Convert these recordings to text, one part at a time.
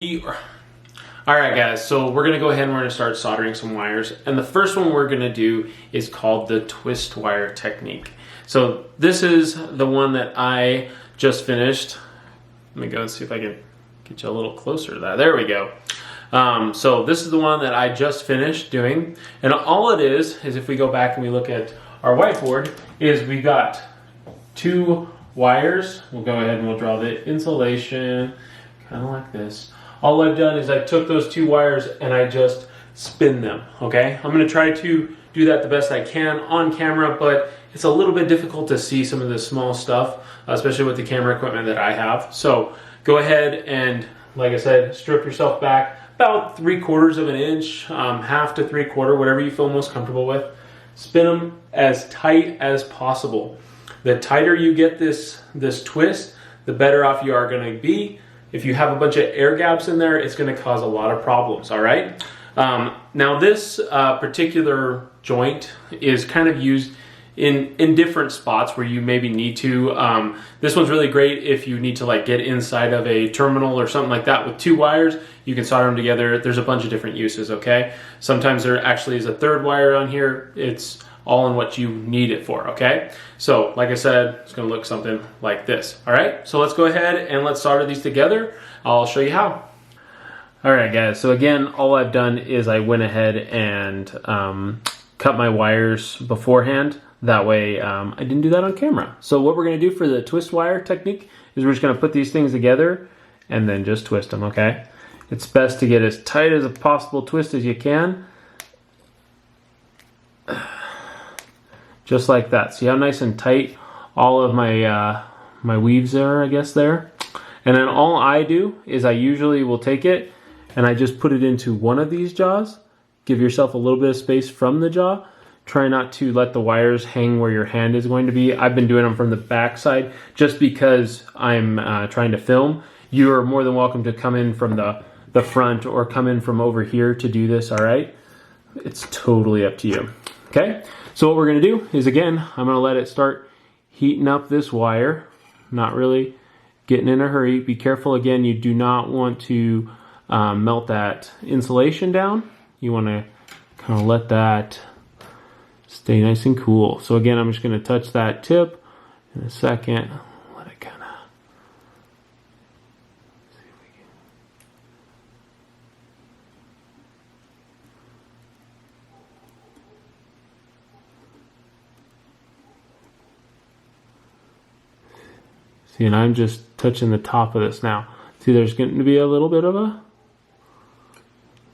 Alright guys, so we're going to go ahead and we're going to start soldering some wires. And the first one we're going to do is called the twist wire technique. So this is the one that I just finished. Let me go and see if I can get you a little closer to that. There we go. So this is the one that I just finished doing. And all it is if we go back and we look at our whiteboard, is we got two wires. We'll go ahead and we'll draw the insulation, kind of like this. All I've done is I took those two wires and I just spin them, okay? I'm gonna try to do that the best I can on camera, but it's a little bit difficult to see some of the small stuff, especially with the camera equipment that I have. So go ahead and, like I said, strip yourself back about 3/4 of an inch, half to 3/4, whatever you feel most comfortable with. Spin them as tight as possible. The tighter you get this twist, the better off you are gonna be. If you have a bunch of air gaps in there, it's going to cause a lot of problems, all right? Now this particular joint is kind of used in different spots where you maybe need to. This one's really great if you need to like get inside of a terminal or something like that with two wires. You can solder them together. There's a bunch of different uses, okay? Sometimes there actually is a third wire on here. It's all in what you need it for, okay? So, like I said, it's gonna look something like this, all right? So let's go ahead and let's solder these together. I'll show you how. All right, guys, so again, all I've done is I went ahead and cut my wires beforehand. That way, I didn't do that on camera. So what we're gonna do for the twist wire technique is we're just gonna put these things together and then just twist them, okay? It's best to get as tight as a possible twist as you can. Just like that. See how nice and tight all of my my weaves are, I guess, there. And then all I do is I usually will take it and I just put it into one of these jaws. Give yourself a little bit of space from the jaw. Try not to let the wires hang where your hand is going to be. I've been doing them from the back side just because I'm trying to film. You are more than welcome to come in from the front or come in from over here to do this, all right? It's totally up to you, okay? So what we're gonna do is, again, I'm gonna let it start heating up this wire, not really getting in a hurry. Be careful, again, you do not want to melt that insulation down. You wanna kind of let that stay nice and cool. So again, I'm just gonna touch that tip in a second. Let it kind of, see if we can. See, and I'm just touching the top of this now. See, there's going to be a little bit of a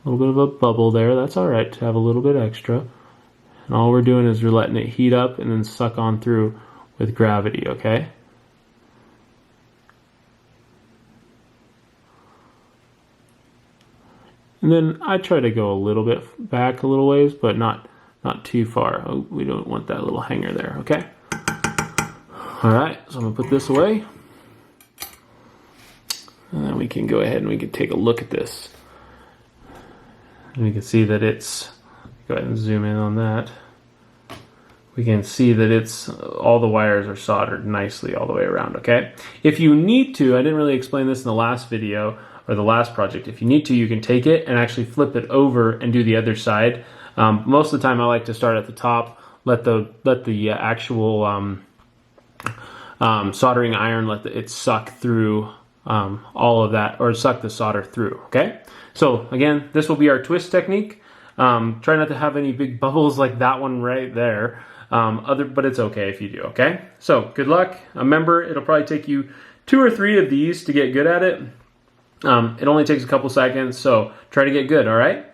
bubble there. That's all right to have a little bit extra. And all we're doing is we're letting it heat up and then suck on through with gravity, okay? And then I try to go a little bit back a little ways, but not too far. Oh, we don't want that little hanger there, okay? All right, so I'm gonna put this away. And then we can go ahead and we can take a look at this. And we can see that it's, go ahead and zoom in on that. We can see that it's, all the wires are soldered nicely all the way around, okay? If you need to, I didn't really explain this in the last video or the last project. If you need to, you can take it and actually flip it over and do the other side. Most of the time I like to start at the top, let the actual soldering iron, let it suck through all of that, or suck the solder through, okay? So again, this will be our twist technique. Try not to have any big bubbles like that one right there, but it's okay if you do, okay? So good luck. Remember, it'll probably take you 2 or 3 of these to get good at it. It only takes a couple seconds, so try to get good, all right?